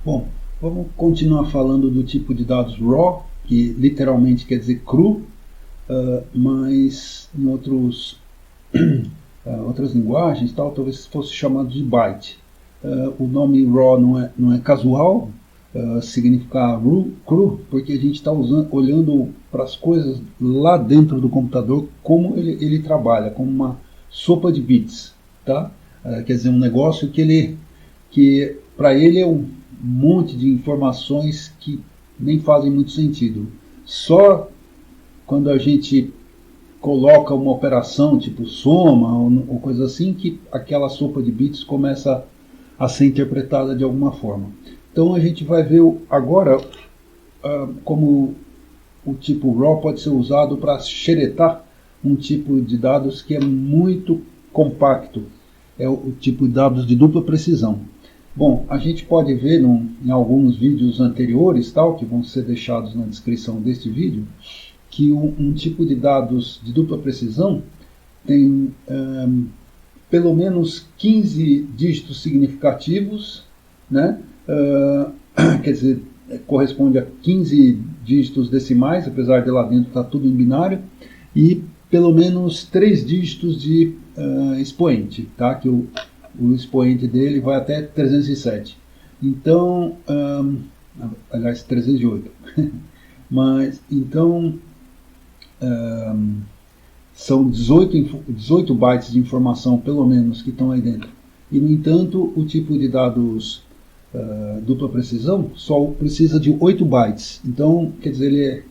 Bom, vamos continuar falando do tipo de dados raw, que literalmente quer dizer cru, mas em outras linguagens talvez fosse chamado de byte. O nome raw não é casual, significar cru, porque a gente está olhando para as coisas lá dentro do computador, como ele trabalha, como uma sopa de bits, tá? Quer dizer, um negócio que para ele é um monte de informações que nem fazem muito sentido. Só quando a gente coloca uma operação tipo soma ou coisa assim, que aquela sopa de bits começa a ser interpretada de alguma forma. Então a gente vai ver agora como o tipo raw pode ser usado para xeretar um tipo de dados que é muito compacto. É o tipo de dados de dupla precisão. Bom, a gente pode ver em alguns vídeos anteriores, que vão ser deixados na descrição deste vídeo, que um tipo de dados de dupla precisão tem pelo menos 15 dígitos significativos, né? Quer dizer, corresponde a 15 dígitos decimais, apesar de lá dentro estar tudo em binário, e pelo menos 3 dígitos de expoente, tá? Que o expoente dele vai até 307. Então, aliás, 308. Mas, então, são 18 bytes de informação, pelo menos, que estão aí dentro. E, no entanto, o tipo de dados dupla precisão só precisa de 8 bytes. Então, quer dizer, ele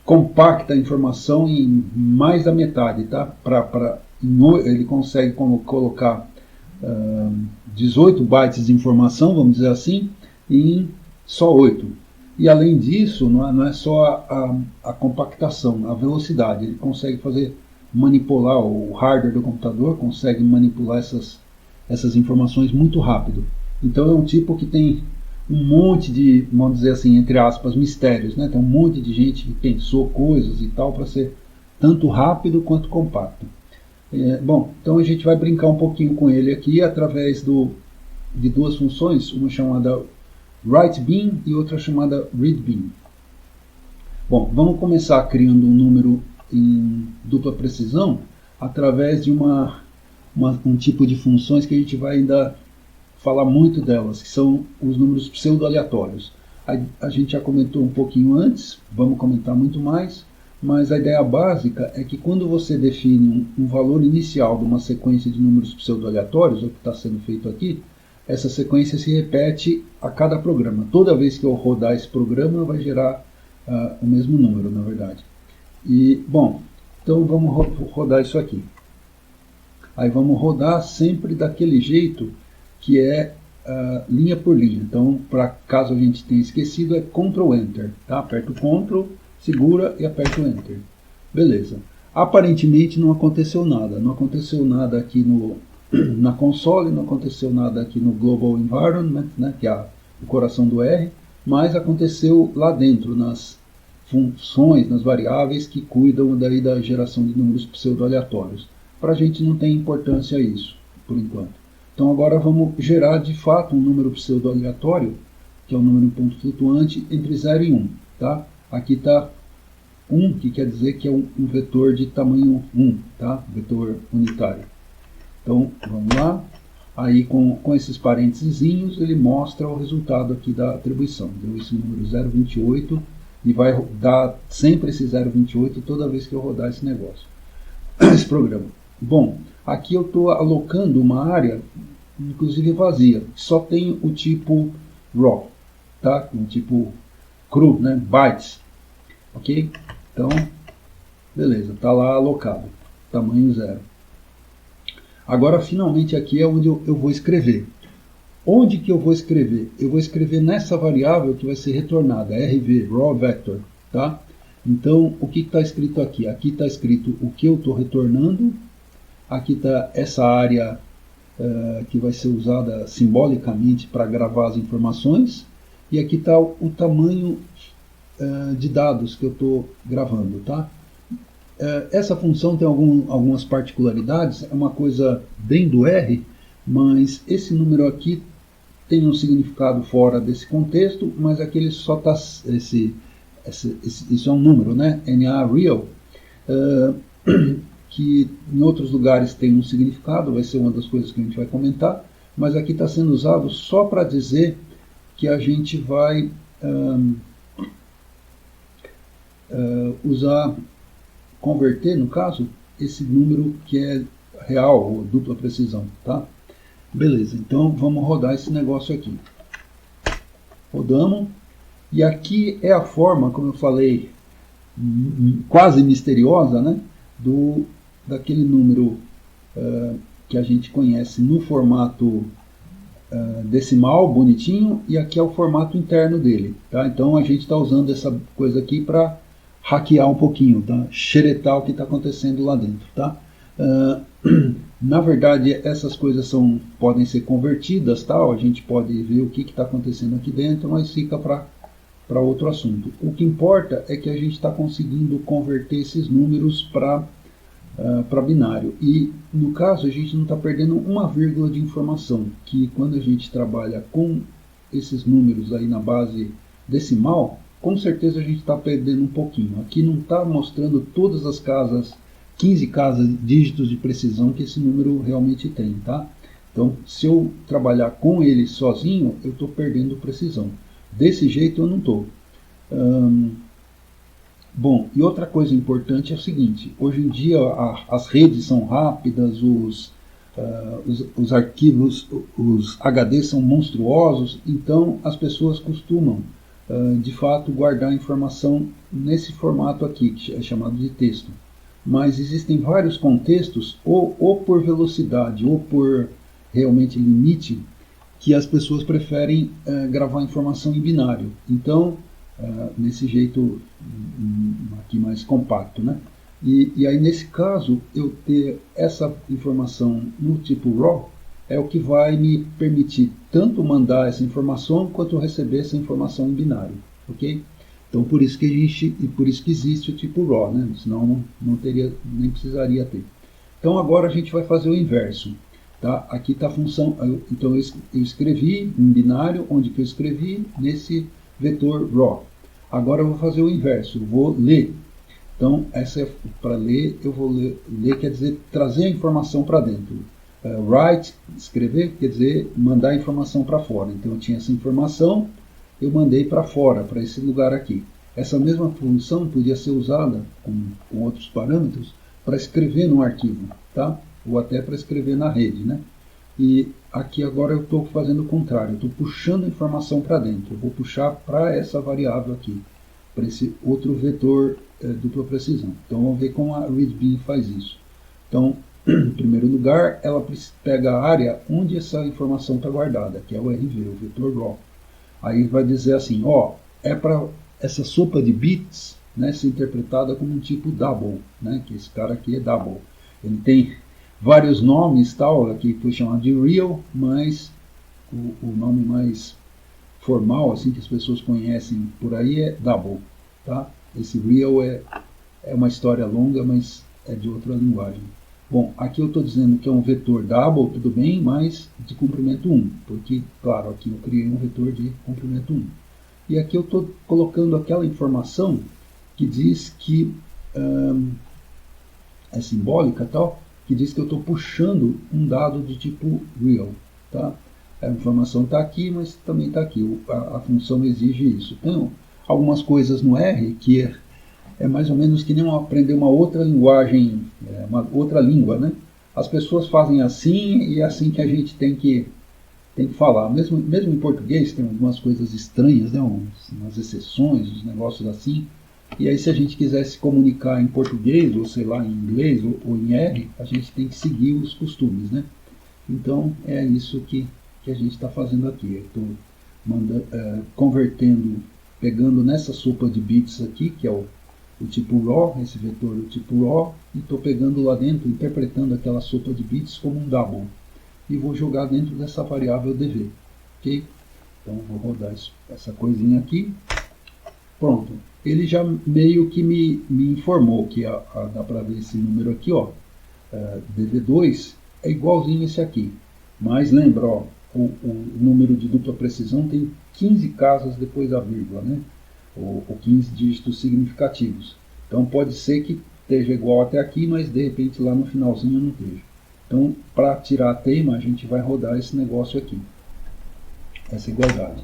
compacta a informação em mais da metade, tá? Ele consegue colocar 18 bytes de informação, vamos dizer assim, em só 8. E além disso, não é só a compactação, a velocidade. Ele consegue manipular, o hardware do computador consegue manipular essas informações muito rápido. Então é um tipo que tem um monte de, vamos dizer assim, entre aspas, mistérios, né? Tem um monte de gente que pensou coisas e tal para ser tanto rápido quanto compacto. Bom, então a gente vai brincar um pouquinho com ele aqui através de duas funções, uma chamada WriteBean e outra chamada ReadBean. Bom, vamos começar criando um número em dupla precisão através de um tipo de funções que a gente vai ainda falar muito delas, que são os números pseudo-aleatórios. A gente já comentou um pouquinho antes, vamos comentar muito mais, mas a ideia básica é que quando você define um valor inicial de uma sequência de números pseudo-aleatórios, o que está sendo feito aqui, essa sequência se repete a cada programa. Toda vez que eu rodar esse programa, vai gerar o mesmo número, na verdade. E, bom, então vamos rodar isso aqui. Aí vamos rodar sempre daquele jeito que é linha por linha. Então, para caso a gente tenha esquecido, é Ctrl Enter. Tá? Aperta o Ctrl, segura e aperta o Enter. Beleza. Aparentemente não aconteceu nada. Não aconteceu nada aqui na console, não aconteceu nada aqui no Global Environment, né, que é o coração do R, mas aconteceu lá dentro, nas funções, nas variáveis que cuidam daí da geração de números pseudo-aleatórios. Para a gente não tem importância isso, por enquanto. Então agora vamos gerar de fato um número pseudo-aleatório, que é um número em ponto flutuante, entre 0 e 1. Tá? Aqui está 1, que quer dizer que é um vetor de tamanho 1, tá? Vetor unitário. Então vamos lá. Aí com esses parênteses ele mostra o resultado aqui da atribuição. Deu esse número 0,28 e vai dar sempre esse 0,28 toda vez que eu rodar esse negócio, esse programa. Bom, aqui eu estou alocando uma área, inclusive vazia, só tem o tipo raw, tá? Um tipo cru, né? Bytes, ok? Então, beleza, está lá alocado, tamanho 0. Agora, finalmente, aqui é onde eu vou escrever. Onde que eu vou escrever? Eu vou escrever nessa variável que vai ser retornada, RV, raw vector, tá? Então, o que está escrito aqui? Aqui está escrito o que eu estou retornando. Aqui está essa área que vai ser usada simbolicamente para gravar as informações. E aqui está o tamanho de dados que eu estou gravando, tá? Essa função tem algumas particularidades, é uma coisa bem do R, mas esse número aqui tem um significado fora desse contexto, mas aqui ele só está, isso é um número, né? NA real, que em outros lugares tem um significado, vai ser uma das coisas que a gente vai comentar, mas aqui está sendo usado só para dizer que a gente vai converter, no caso, esse número que é real, ou dupla precisão, tá? Beleza, então vamos rodar esse negócio aqui. Rodamos, e aqui é a forma, como eu falei, quase misteriosa, né, daquele número que a gente conhece no formato decimal, bonitinho, e aqui é o formato interno dele. Tá? Então a gente está usando essa coisa aqui para hackear um pouquinho, tá? Xeretar o que está acontecendo lá dentro. Tá? Na verdade, essas coisas podem ser convertidas, tá? A gente pode ver o que está acontecendo aqui dentro, mas fica para outro assunto. O que importa é que a gente está conseguindo converter esses números para binário. E, no caso, a gente não está perdendo uma vírgula de informação, que quando a gente trabalha com esses números aí na base decimal, com certeza a gente está perdendo um pouquinho. Aqui não está mostrando todas as casas, 15 dígitos de precisão que esse número realmente tem, tá? Então, se eu trabalhar com ele sozinho, eu estou perdendo precisão. Desse jeito eu não estou. Bom, e outra coisa importante é o seguinte, hoje em dia as redes são rápidas, os arquivos, os HDs são monstruosos, então as pessoas costumam, de fato, guardar informação nesse formato aqui, que é chamado de texto. Mas existem vários contextos, ou por velocidade, ou por realmente limite, que as pessoas preferem gravar informação em binário. Então, nesse jeito aqui mais compacto, né? E aí, nesse caso, eu ter essa informação no tipo RAW é o que vai me permitir tanto mandar essa informação quanto receber essa informação em binário, ok? Então, por isso que existe o tipo RAW, né? Senão nem precisaria ter. Então, agora a gente vai fazer o inverso. Tá? Aqui está a função, então eu escrevi em binário, onde que eu escrevi nesse vetor raw. Agora eu vou fazer o inverso, eu vou ler. Então, para ler, eu vou ler quer dizer trazer a informação para dentro. Write, escrever, quer dizer mandar a informação para fora. Então eu tinha essa informação, eu mandei para fora, para esse lugar aqui. Essa mesma função podia ser usada com outros parâmetros para escrever no arquivo, tá? Ou até para escrever na rede, né? E aqui agora eu estou fazendo o contrário, eu estou puxando a informação para dentro, eu vou puxar para essa variável aqui, para esse outro vetor dupla precisão. Então vamos ver como a readBean faz isso. Então, em primeiro lugar, ela pega a área onde essa informação está guardada, que é o RV, o vetor raw. Aí vai dizer assim, ó, é para essa sopa de bits, né, ser interpretada como um tipo double, né, que esse cara aqui é double. Ele tem vários nomes, tal, aqui foi chamado de real, mas o nome mais formal, assim, que as pessoas conhecem por aí é double, tá? Esse real é uma história longa, mas é de outra linguagem. Bom, aqui eu estou dizendo que é um vetor double, tudo bem, mas de comprimento 1, porque, claro, aqui eu criei um vetor de comprimento 1. E aqui eu estou colocando aquela informação que diz que é simbólica, tal, que diz que eu estou puxando um dado de tipo real. Tá? A informação está aqui, mas também está aqui. A função exige isso. Então, algumas coisas no R que é mais ou menos que nem aprender uma outra linguagem, uma outra língua, né? As pessoas fazem assim e é assim que a gente tem que falar. Mesmo em português tem algumas coisas estranhas, né? Umas exceções, uns negócios assim. E aí se a gente quiser se comunicar em português, ou sei lá, em inglês, ou em R, a gente tem que seguir os costumes, né? Então é isso que a gente está fazendo aqui. Eu estou convertendo, pegando nessa sopa de bits aqui, que é o tipo raw, esse vetor do tipo raw, e estou pegando lá dentro, interpretando aquela sopa de bits como um double. E vou jogar dentro dessa variável dv. Ok? Então vou rodar essa coisinha aqui. Pronto. Ele já meio que me informou que dá para ver esse número aqui, ó, dv2 é igualzinho esse aqui. Mas lembra, ó, o número de dupla precisão tem 15 casas depois da vírgula, né? Ou 15 dígitos significativos. Então pode ser que esteja igual até aqui, mas de repente lá no finalzinho não esteja. Então, para tirar a teima, a gente vai rodar esse negócio aqui, essa igualdade.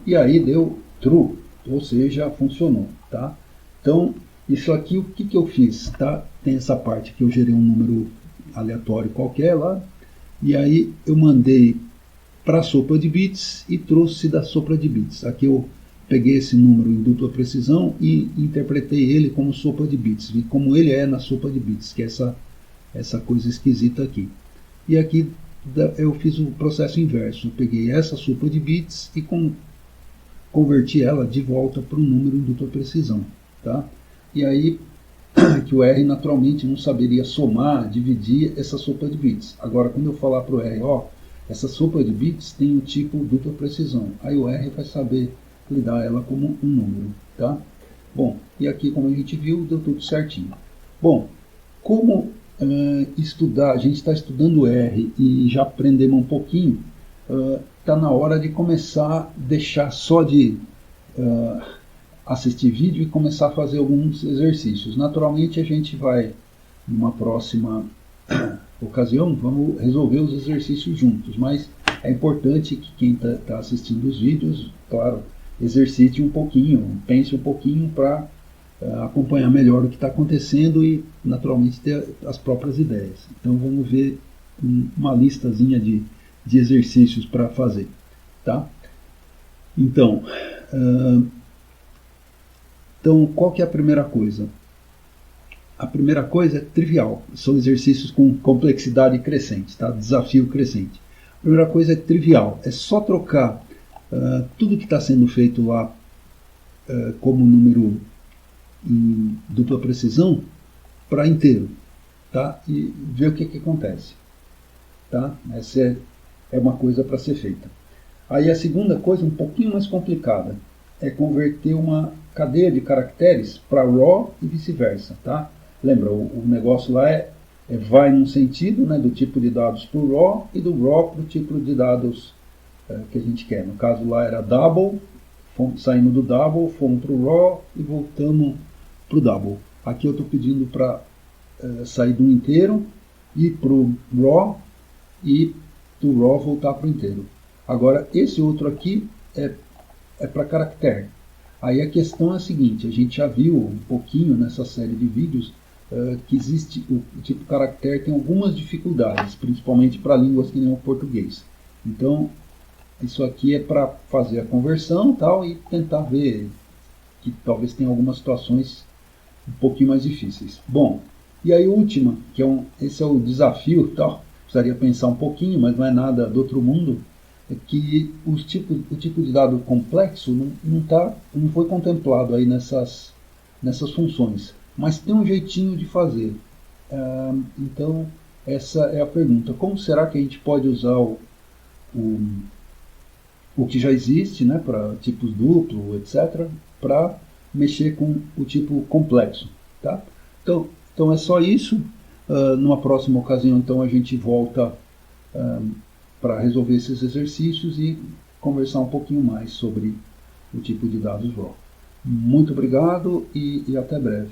E aí deu true, ou seja, funcionou, tá? Então, isso aqui, o que eu fiz, tá? Tem essa parte que eu gerei um número aleatório qualquer lá, e aí eu mandei para a sopa de bits e trouxe da sopa de bits. Aqui eu peguei esse número em dupla precisão e interpretei ele como sopa de bits, vi como ele é na sopa de bits, que é essa coisa esquisita aqui. E aqui eu fiz o processo inverso, eu peguei essa sopa de bits e converti ela de volta para um número em dupla precisão, tá? E aí que o R naturalmente não saberia somar, dividir essa sopa de bits. Agora, quando eu falar para o R, ó, essa sopa de bits tem o tipo dupla precisão, aí o R vai saber lidar ela como um número, tá? Bom, e aqui, como a gente viu, deu tudo certinho. Bom, como estudar, a gente está estudando R e já aprendemos um pouquinho, está na hora de começar a deixar só de assistir vídeo e começar a fazer alguns exercícios. Naturalmente a gente vai, numa próxima ocasião, vamos resolver os exercícios juntos, mas é importante que quem está assistindo os vídeos, claro, exercite um pouquinho, pense um pouquinho para acompanhar melhor o que está acontecendo e naturalmente ter as próprias ideias. Então vamos ver uma listazinha de exercícios para fazer, tá? Então, qual que é a primeira coisa? A primeira coisa é trivial, são exercícios com complexidade crescente, tá? Desafio crescente. A primeira coisa é trivial, é só trocar tudo que está sendo feito lá como número em dupla precisão para inteiro, tá? E ver o que acontece, tá? Essa é uma coisa para ser feita. Aí a segunda coisa, um pouquinho mais complicada, é converter uma cadeia de caracteres para raw e vice-versa, tá? Lembra, o negócio lá vai num sentido, né, do tipo de dados para o raw e do raw para o tipo de dados que a gente quer. No caso lá era double, saímos do double, fomos para o raw e voltamos para o double. Aqui eu estou pedindo para sair do inteiro, ir para o raw e do raw voltar para o inteiro. Agora, esse outro aqui é para caractere. Aí a questão é a seguinte, a gente já viu um pouquinho nessa série de vídeos que existe, o tipo caractere tem algumas dificuldades, principalmente para línguas que nem o português. Então, isso aqui é para fazer a conversão tal, e tentar ver que talvez tenha algumas situações um pouquinho mais difíceis. Bom, e aí a última, que esse é o desafio, tal, precisaria pensar um pouquinho, mas não é nada do outro mundo, é que o tipo de dado complexo não foi contemplado aí nessas funções, mas tem um jeitinho de fazer. Então, essa é a pergunta. Como será que a gente pode usar o que já existe, né, para tipos duplo, etc., para mexer com o tipo complexo, tá? Então é só isso. Numa próxima ocasião, então, a gente volta para resolver esses exercícios e conversar um pouquinho mais sobre o tipo de dados raw. Muito obrigado e até breve.